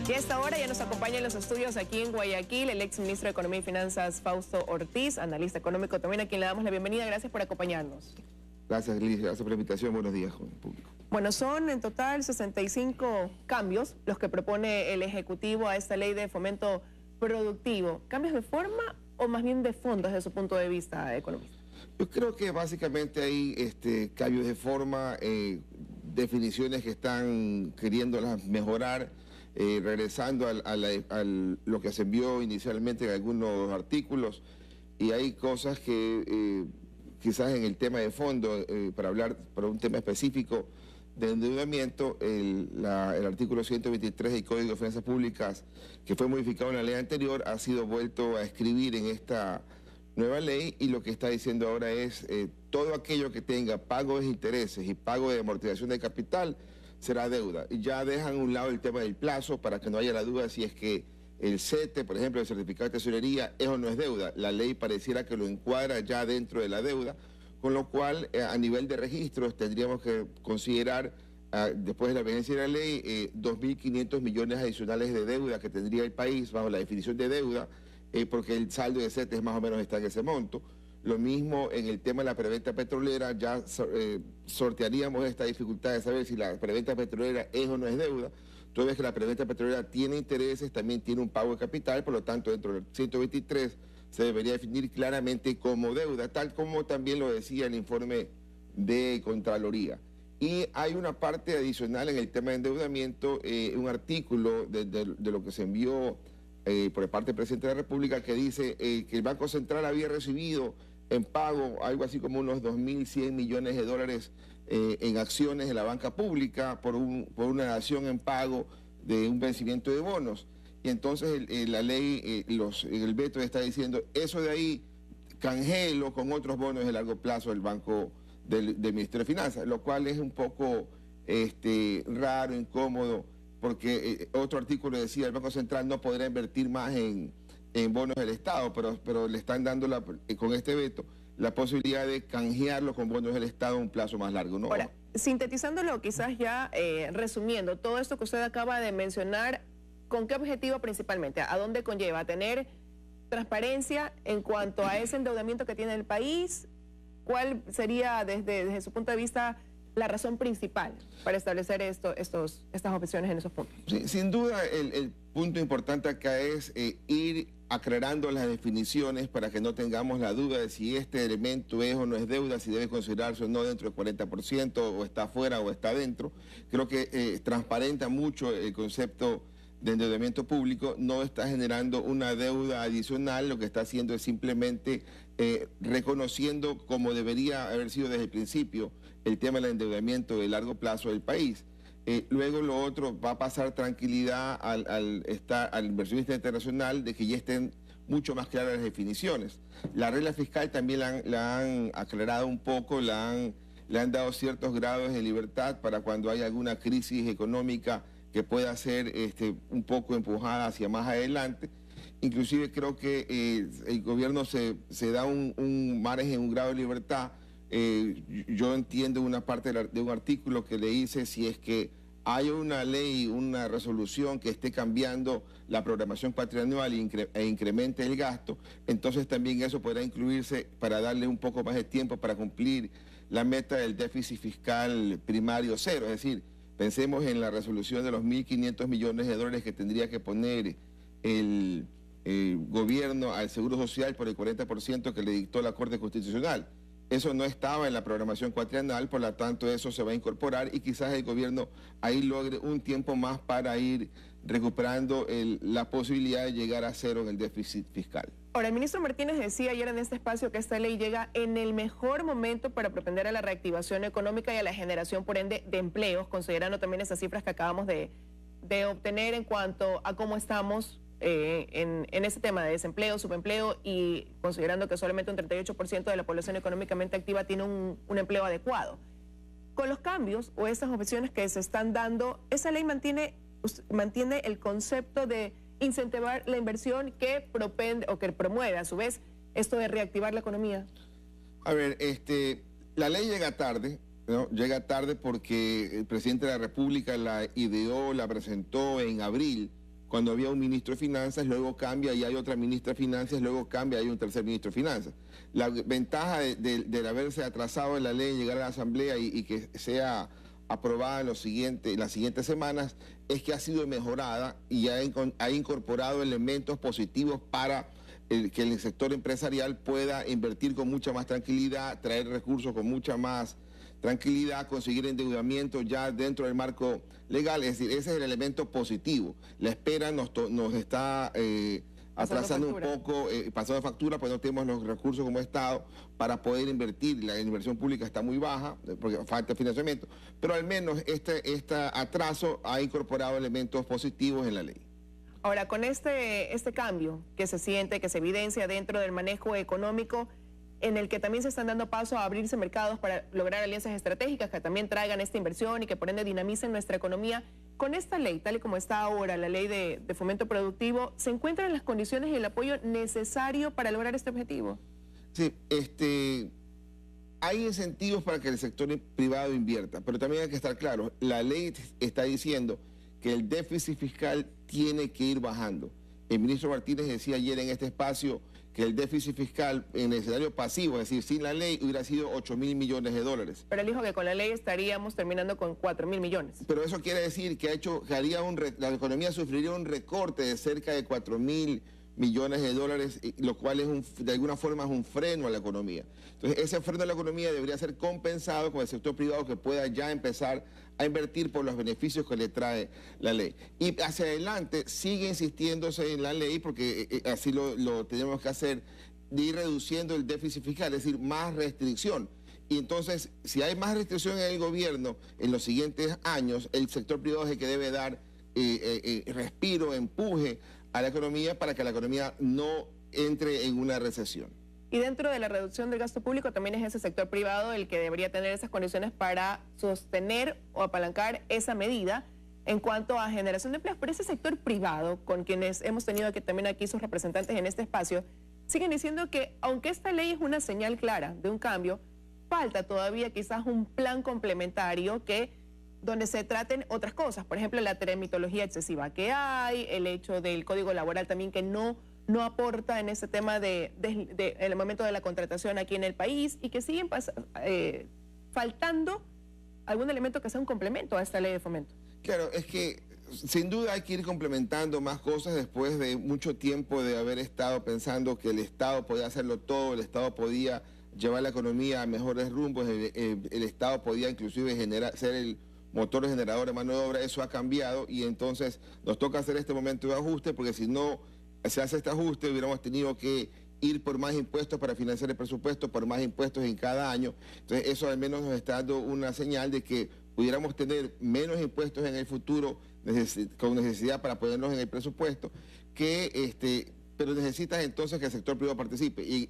Y a esta hora ya nos acompaña en los estudios aquí en Guayaquil el ex ministro de Economía y Finanzas, Fausto Ortiz, analista económico también, a quien le damos la bienvenida. Gracias por acompañarnos. Gracias, Liz. Gracias por la invitación. Buenos días, joven público. Bueno, son en total 65 cambios los que propone el Ejecutivo a esta ley de fomento productivo. ¿Cambios de forma o más bien de fondo desde su punto de vista, economista? Yo creo que básicamente hay cambios de forma, definiciones que están queriéndolas mejorar, regresando a lo que se envió inicialmente en algunos artículos, y hay cosas que quizás en el tema de fondo, para hablar para un tema específico de endeudamiento, el artículo 123 del Código de Finanzas Públicas, que fue modificado en la ley anterior, ha sido vuelto a escribir en esta nueva ley, y lo que está diciendo ahora es todo aquello que tenga pago de intereses y pago de amortización de capital será deuda. Y ya dejan a un lado el tema del plazo para que no haya la duda si es que el CETE, por ejemplo, el certificado de tesorería, eso no es deuda. La ley pareciera que lo encuadra ya dentro de la deuda, con lo cual a nivel de registros tendríamos que considerar, después de la vigencia de la ley, 2.500 millones adicionales de deuda que tendría el país bajo la definición de deuda, porque el saldo de CETE más o menos está en ese monto. Lo mismo en el tema de la preventa petrolera, ya sortearíamos esta dificultad de saber si la preventa petrolera es o no es deuda. Toda vez que la preventa petrolera tiene intereses, también tiene un pago de capital, por lo tanto dentro del 123 se debería definir claramente como deuda, tal como también lo decía el informe de Contraloría. Y hay una parte adicional en el tema de endeudamiento, un artículo de lo que se envió por parte del presidente de la República, que dice que el Banco Central había recibido en pago algo así como unos 2.100 millones de dólares en acciones de la banca pública por una dación en pago de un vencimiento de bonos. Y entonces la ley, el veto está diciendo, eso de ahí canjéelo con otros bonos de largo plazo del Banco del Ministerio de Finanzas, lo cual es un poco raro, incómodo, porque otro artículo decía el Banco Central no podrá invertir más en bonos del Estado, pero le están dando con este veto la posibilidad de canjearlo con bonos del Estado a un plazo más largo, ¿no? Ahora, sintetizándolo, quizás ya resumiendo, todo esto que usted acaba de mencionar, ¿con qué objetivo principalmente? ¿A dónde conlleva? ¿A tener transparencia en cuanto a ese endeudamiento que tiene el país? ¿Cuál sería, desde su punto de vista, la razón principal para establecer estas opciones en esos puntos? Sí, sin duda, el punto importante acá es ir aclarando las definiciones para que no tengamos la duda de si este elemento es o no es deuda, si debe considerarse o no dentro del 40%, o está afuera o está dentro. Creo que transparenta mucho el concepto de endeudamiento público, no está generando una deuda adicional, lo que está haciendo es simplemente reconociendo, como debería haber sido desde el principio, el tema del endeudamiento de largo plazo del país. Luego lo otro, va a pasar tranquilidad al inversionista internacional de que ya estén mucho más claras las definiciones. La regla fiscal también la han aclarado un poco, le han dado ciertos grados de libertad para cuando hay alguna crisis económica que pueda ser un poco empujada hacia más adelante. Inclusive creo que el gobierno se da un margen, un grado de libertad. Yo entiendo una parte de un artículo que le dice si es que hay una ley, una resolución que esté cambiando la programación cuatrianual e incremente el gasto, entonces también eso podrá incluirse para darle un poco más de tiempo para cumplir la meta del déficit fiscal primario cero. Es decir, pensemos en la resolución de los 1.500 millones de dólares que tendría que poner el gobierno al Seguro Social por el 40% que le dictó la Corte Constitucional. Eso no estaba en la programación cuatrienal, por lo tanto eso se va a incorporar y quizás el gobierno ahí logre un tiempo más para ir recuperando la posibilidad de llegar a cero en el déficit fiscal. Ahora, el ministro Martínez decía ayer en este espacio que esta ley llega en el mejor momento para propender a la reactivación económica y a la generación, por ende, de empleos, considerando también esas cifras que acabamos de obtener en cuanto a cómo estamos en ese tema de desempleo, subempleo, y considerando que solamente un 38% de la población económicamente activa tiene un empleo adecuado. Con los cambios o esas opciones que se están dando, esa ley mantiene el concepto de incentivar la inversión que propende o que promueve a su vez esto de reactivar la economía. A ver, la ley llega tarde, ¿no? Llega tarde porque el presidente de la República la ideó, la presentó en abril cuando había un ministro de Finanzas, luego cambia y hay otra ministra de Finanzas, luego cambia y hay un tercer ministro de Finanzas. La ventaja de haberse atrasado en la ley, llegar a la Asamblea y que sea aprobada en las siguientes semanas, es que ha sido mejorada y ha incorporado elementos positivos para que el sector empresarial pueda invertir con mucha más tranquilidad, traer recursos con mucha más tranquilidad, conseguir endeudamiento ya dentro del marco legal. Es decir, ese es el elemento positivo. La espera nos está atrasando un poco, pasando factura, pues no tenemos los recursos como Estado para poder invertir. La inversión pública está muy baja, porque falta financiamiento, pero al menos este atraso ha incorporado elementos positivos en la ley. Ahora, con este cambio que se siente, que se evidencia dentro del manejo económico, en el que también se están dando paso a abrirse mercados para lograr alianzas estratégicas que también traigan esta inversión y que por ende dinamicen nuestra economía, con esta ley, tal y como está ahora, la ley de fomento productivo, ¿se encuentran las condiciones y el apoyo necesario para lograr este objetivo? Sí, hay incentivos para que el sector privado invierta, pero también hay que estar claro, la ley está diciendo que el déficit fiscal tiene que ir bajando. El ministro Martínez decía ayer en este espacio que el déficit fiscal en el escenario pasivo, es decir, sin la ley, hubiera sido 8.000 millones de dólares. Pero él dijo que con la ley estaríamos terminando con 4.000 millones. Pero eso quiere decir que la economía sufriría un recorte de cerca de 4.000 millones de dólares, lo cual de alguna forma es un freno a la economía. Entonces, ese freno a la economía debería ser compensado con el sector privado que pueda ya empezar a invertir por los beneficios que le trae la ley. Y hacia adelante sigue insistiéndose en la ley, porque así lo tenemos que hacer, de ir reduciendo el déficit fiscal, es decir, más restricción. Y entonces, si hay más restricción en el gobierno en los siguientes años, el sector privado es el que debe dar respiro, empuje a la economía para que la economía no entre en una recesión. Y dentro de la reducción del gasto público también es ese sector privado el que debería tener esas condiciones para sostener o apalancar esa medida en cuanto a generación de empleos. Pero ese sector privado, con quienes hemos tenido aquí también aquí sus representantes en este espacio, siguen diciendo que aunque esta ley es una señal clara de un cambio, falta todavía quizás un plan complementario donde se traten otras cosas. Por ejemplo, la tramitología excesiva que hay, el hecho del código laboral también que no aporta en ese tema en el momento de la contratación aquí en el país y que siguen faltando algún elemento que sea un complemento a esta ley de fomento. Claro, es que sin duda hay que ir complementando más cosas después de mucho tiempo de haber estado pensando que el Estado podía hacerlo todo, el Estado podía llevar la economía a mejores rumbos, el Estado podía inclusive ser el motor generador de mano de obra. Eso ha cambiado y entonces nos toca hacer este momento de ajuste, porque si no se hace este ajuste hubiéramos tenido que ir por más impuestos para financiar el presupuesto, por más impuestos en cada año. Entonces eso al menos nos está dando una señal de que pudiéramos tener menos impuestos en el futuro con necesidad para ponerlos en el presupuesto, pero necesitas entonces que el sector privado participe y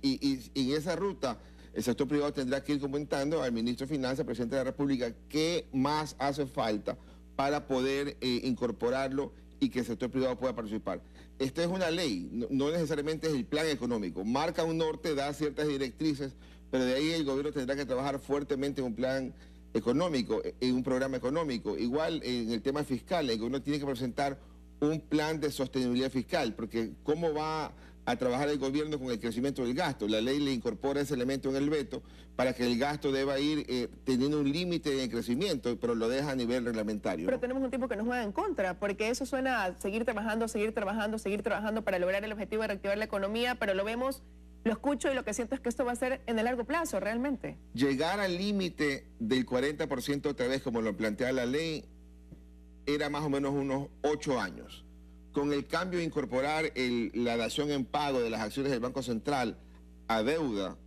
en esa ruta el sector privado tendrá que ir comentando al ministro de Finanzas, presidente de la República, qué más hace falta para poder incorporarlo y que el sector privado pueda participar. Esta es una ley, no necesariamente es el plan económico. Marca un norte, da ciertas directrices, pero de ahí el gobierno tendrá que trabajar fuertemente en un plan económico, en un programa económico. Igual en el tema fiscal, el gobierno tiene que presentar un plan de sostenibilidad fiscal, porque ¿cómo va a trabajar el gobierno con el crecimiento del gasto? La ley le incorpora ese elemento en el veto para que el gasto deba ir teniendo un límite en el crecimiento, pero lo deja a nivel reglamentario. Pero tenemos un tiempo que nos juega en contra, porque eso suena a seguir trabajando para lograr el objetivo de reactivar la economía, pero lo vemos, lo escucho y lo que siento es que esto va a ser en el largo plazo realmente. Llegar al límite del 40% otra vez, como lo plantea la ley, era más o menos unos 8 años. Con el cambio de incorporar la dación en pago de las acciones del Banco Central a deuda,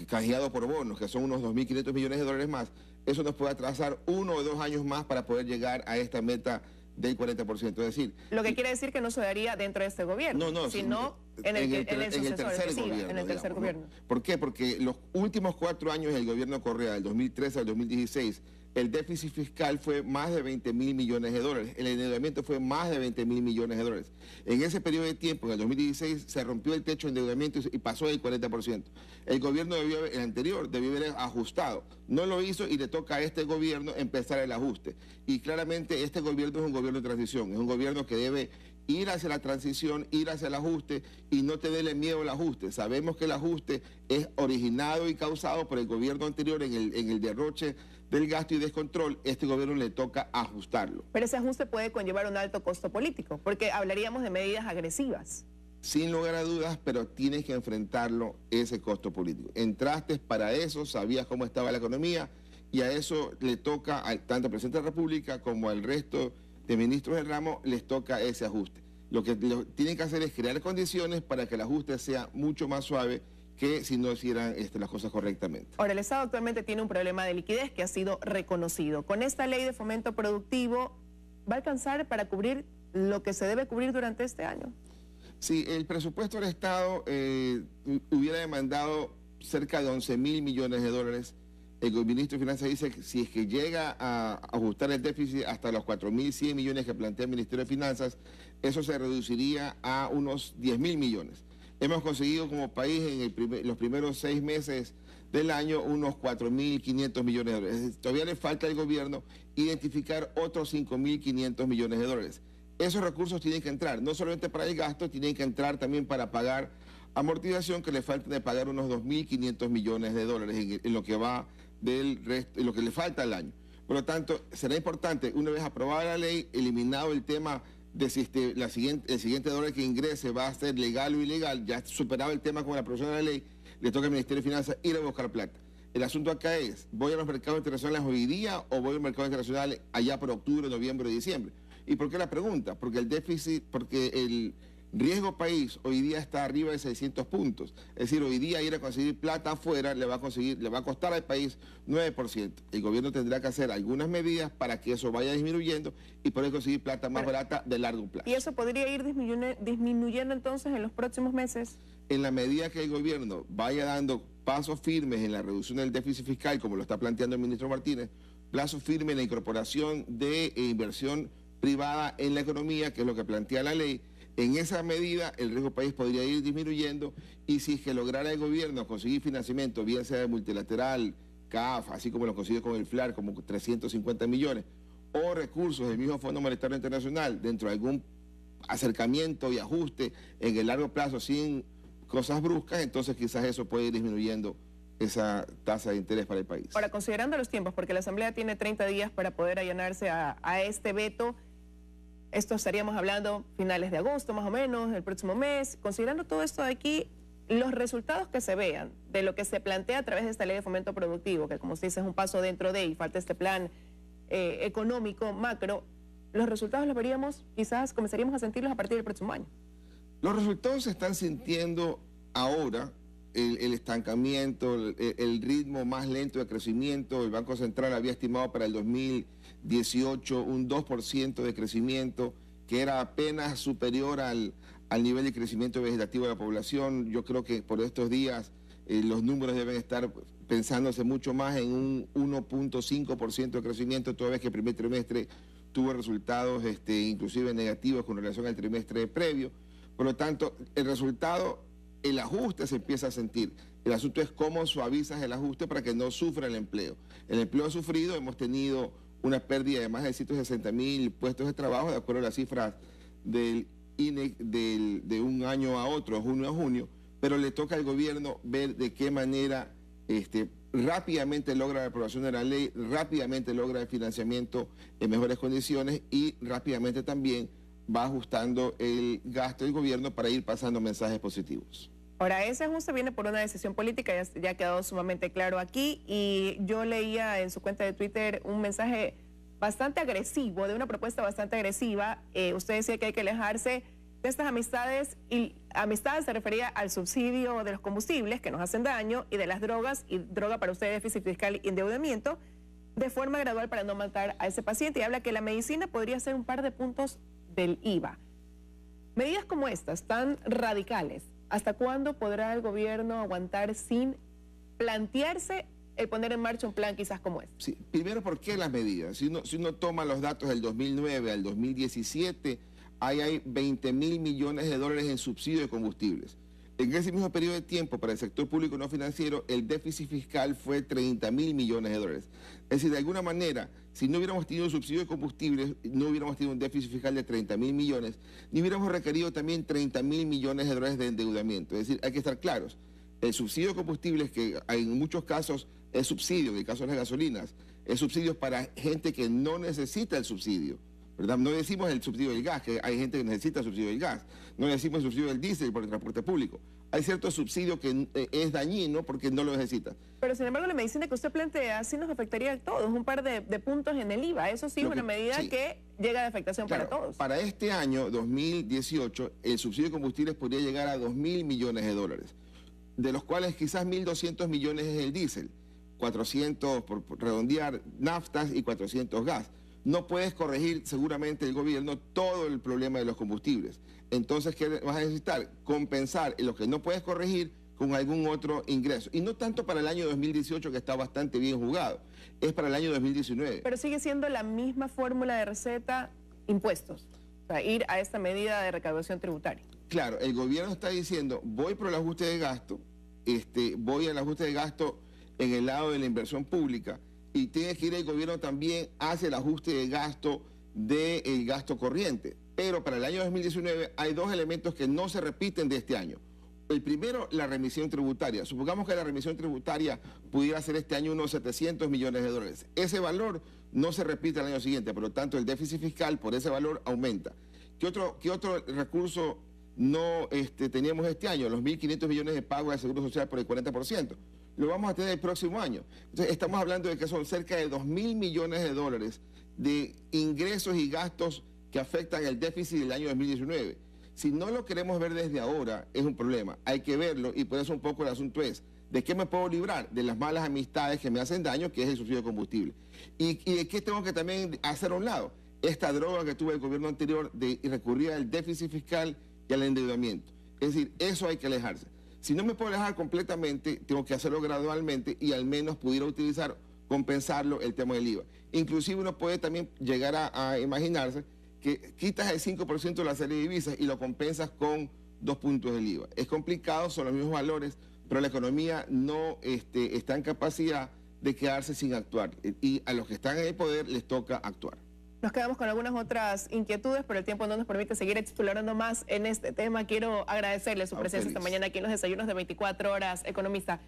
canjeado por bonos, que son unos 2.500 millones de dólares más, eso nos puede atrasar 1 o 2 años más para poder llegar a esta meta del 40%. Es decir, lo que quiere decir que no se daría dentro de este gobierno, sino en el tercer gobierno. ¿Por qué? Porque los últimos 4 años del gobierno Correa, del 2013 al 2016, el déficit fiscal fue más de 20.000 millones de dólares, el endeudamiento fue más de 20.000 millones de dólares. En ese periodo de tiempo, en el 2016, se rompió el techo de endeudamiento y pasó del 40%. El gobierno el anterior debió haber ajustado, no lo hizo y le toca a este gobierno empezar el ajuste. Y claramente este gobierno es un gobierno de transición, es un gobierno que debe ir hacia la transición, ir hacia el ajuste y no tenerle miedo al ajuste. Sabemos que el ajuste es originado y causado por el gobierno anterior en el derroche del gasto y descontrol. Este gobierno le toca ajustarlo. Pero ese ajuste puede conllevar un alto costo político, porque hablaríamos de medidas agresivas. Sin lugar a dudas, pero tienes que enfrentarlo, ese costo político. Entraste para eso, sabías cómo estaba la economía y a eso le toca tanto al presidente de la República como al resto de ministros del ramo, les toca ese ajuste. Lo que tienen que hacer es crear condiciones para que el ajuste sea mucho más suave que si no hicieran las cosas correctamente. Ahora, el Estado actualmente tiene un problema de liquidez que ha sido reconocido. Con esta ley de fomento productivo, ¿va a alcanzar para cubrir lo que se debe cubrir durante este año? Sí, el presupuesto del Estado hubiera demandado cerca de 11.000 millones de dólares. El ministro de Finanzas dice que si es que llega a ajustar el déficit hasta los 4.100 millones que plantea el Ministerio de Finanzas, eso se reduciría a unos 10.000 millones. Hemos conseguido como país en los primeros 6 meses del año unos 4.500 millones de dólares. Todavía le falta al gobierno identificar otros 5.500 millones de dólares. Esos recursos tienen que entrar, no solamente para el gasto, tienen que entrar también para pagar amortización, que le falta de pagar unos 2.500 millones de dólares en lo que va del resto, en lo que le falta al año. Por lo tanto, será importante, una vez aprobada la ley, eliminado el tema de si el siguiente dólar que ingrese va a ser legal o ilegal, ya superado el tema con la aprobación de la ley, le toca al Ministerio de Finanzas ir a buscar plata. El asunto acá es, ¿voy a los mercados internacionales hoy día o voy a los mercados internacionales allá por octubre, noviembre o diciembre? ¿Y por qué la pregunta? Porque el riesgo país hoy día está arriba de 600 puntos. Es decir, hoy día ir a conseguir plata afuera le va a costar al país 9%. El gobierno tendrá que hacer algunas medidas para que eso vaya disminuyendo y poder conseguir plata más barata de largo plazo. ¿Y eso podría ir disminuyendo entonces en los próximos meses? En la medida que el gobierno vaya dando pasos firmes en la reducción del déficit fiscal, como lo está planteando el ministro Martínez, pasos firmes en la incorporación de inversión privada en la economía, que es lo que plantea la ley, en esa medida el riesgo país podría ir disminuyendo y si es que lograra el gobierno conseguir financiamiento, bien sea de multilateral, CAF, así como lo consigue con el FLAR, como 350 millones, o recursos del mismo Fondo Monetario Internacional dentro de algún acercamiento y ajuste en el largo plazo sin cosas bruscas, entonces quizás eso puede ir disminuyendo esa tasa de interés para el país. Ahora, considerando los tiempos, porque la Asamblea tiene 30 días para poder allanarse a este veto, esto estaríamos hablando finales de agosto más o menos, el próximo mes. Considerando todo esto de aquí, los resultados que se vean de lo que se plantea a través de esta ley de fomento productivo, que como usted dice es un paso dentro de y falta este plan económico macro, los resultados los veríamos, quizás comenzaríamos a sentirlos a partir del próximo año. Los resultados se están sintiendo ahora, el estancamiento, el ritmo más lento de crecimiento. El Banco Central había estimado para el 2018 un 2% de crecimiento, que era apenas superior al nivel de crecimiento vegetativo de la población. Yo creo que por estos días los números deben estar pensándose mucho más en un 1.5% de crecimiento, toda vez que el primer trimestre tuvo resultados inclusive negativos con relación al trimestre previo. Por lo tanto, el resultado, el ajuste se empieza a sentir. El asunto es cómo suavizas el ajuste para que no sufra el empleo. El empleo ha sufrido, hemos tenido una pérdida de más de 160.000 puestos de trabajo, de acuerdo a las cifras del INE de un año a otro, junio a junio, pero le toca al gobierno ver de qué manera rápidamente logra la aprobación de la ley, rápidamente logra el financiamiento en mejores condiciones y rápidamente también va ajustando el gasto del gobierno para ir pasando mensajes positivos. Ahora, ese ajuste viene por una decisión política, ya ha quedado sumamente claro aquí, y yo leía en su cuenta de Twitter un mensaje bastante agresivo, de una propuesta bastante agresiva. Usted decía que hay que alejarse de estas amistades, y amistades se refería al subsidio de los combustibles que nos hacen daño y de las drogas, y droga para usted, déficit fiscal y endeudamiento, de forma gradual para no matar a ese paciente, y habla que la medicina podría ser un par de puntos del IVA. Medidas como estas, tan radicales, ¿hasta cuándo podrá el gobierno aguantar sin plantearse el poner en marcha un plan quizás como este? Sí, primero, ¿por qué las medidas? Si uno toma los datos del 2009 al 2017, hay 20.000 millones de dólares en subsidio de combustibles. En ese mismo periodo de tiempo, para el sector público no financiero, el déficit fiscal fue 30.000 millones de dólares. Es decir, de alguna manera, si no hubiéramos tenido un subsidio de combustibles, no hubiéramos tenido un déficit fiscal de 30.000 millones, ni hubiéramos requerido también 30.000 millones de dólares de endeudamiento. Es decir, hay que estar claros. El subsidio de combustibles, que en muchos casos es subsidio, en el caso de las gasolinas, es subsidio para gente que no necesita el subsidio, ¿verdad? No decimos el subsidio del gas, que hay gente que necesita el subsidio del gas. No decimos el subsidio del diésel por el transporte público. Hay cierto subsidio que es dañino porque no lo necesita. Pero sin embargo, la medicina que usted plantea sí nos afectaría a todos, un par de puntos en el IVA. Eso sí es una medida que llega de afectación para todos. Para este año, 2018, el subsidio de combustibles podría llegar a 2.000 millones de dólares, de los cuales quizás 1.200 millones es el diésel, 400 por redondear naftas y 400 gas. No puedes corregir seguramente el gobierno todo el problema de los combustibles. Entonces, ¿qué vas a necesitar? Compensar lo que no puedes corregir con algún otro ingreso. Y no tanto para el año 2018, que está bastante bien jugado, es para el año 2019. Pero sigue siendo la misma fórmula de receta, impuestos, o sea, ir a esta medida de recaudación tributaria. Claro, el gobierno está diciendo, voy por el ajuste de gasto, voy al ajuste de gasto en el lado de la inversión pública, y tiene que ir el gobierno también hacia el ajuste de gasto del gasto corriente. Pero para el año 2019 hay dos elementos que no se repiten de este año. El primero, la remisión tributaria. Supongamos que la remisión tributaria pudiera ser este año unos 700 millones de dólares. Ese valor no se repite el año siguiente, por lo tanto el déficit fiscal por ese valor aumenta. ¿Qué otro recurso no teníamos este año? Los 1.500 millones de pago de Seguro Social por el 40%. Lo vamos a tener el próximo año. Entonces, estamos hablando de que son cerca de 2.000 millones de dólares de ingresos y gastos que afectan el déficit del año 2019. Si no lo queremos ver desde ahora, es un problema. Hay que verlo, y por eso un poco el asunto es, ¿de qué me puedo librar? De las malas amistades que me hacen daño, que es el subsidio de combustible. ¿Y de qué tengo que también hacer a un lado? Esta droga que tuvo el gobierno anterior de recurrir al déficit fiscal y al endeudamiento. Es decir, eso hay que alejarse. Si no me puedo alejar completamente, tengo que hacerlo gradualmente y al menos pudiera utilizar, compensarlo el tema del IVA. Inclusive uno puede también llegar a imaginarse que quitas el 5% de la serie de divisas y lo compensas con 2 puntos del IVA. Es complicado, son los mismos valores, pero la economía no está en capacidad de quedarse sin actuar. Y a los que están en el poder les toca actuar. Nos quedamos con algunas otras inquietudes, pero el tiempo no nos permite seguir explorando más en este tema. Quiero agradecerle su presencia esta mañana aquí en los desayunos de 24 horas, economista.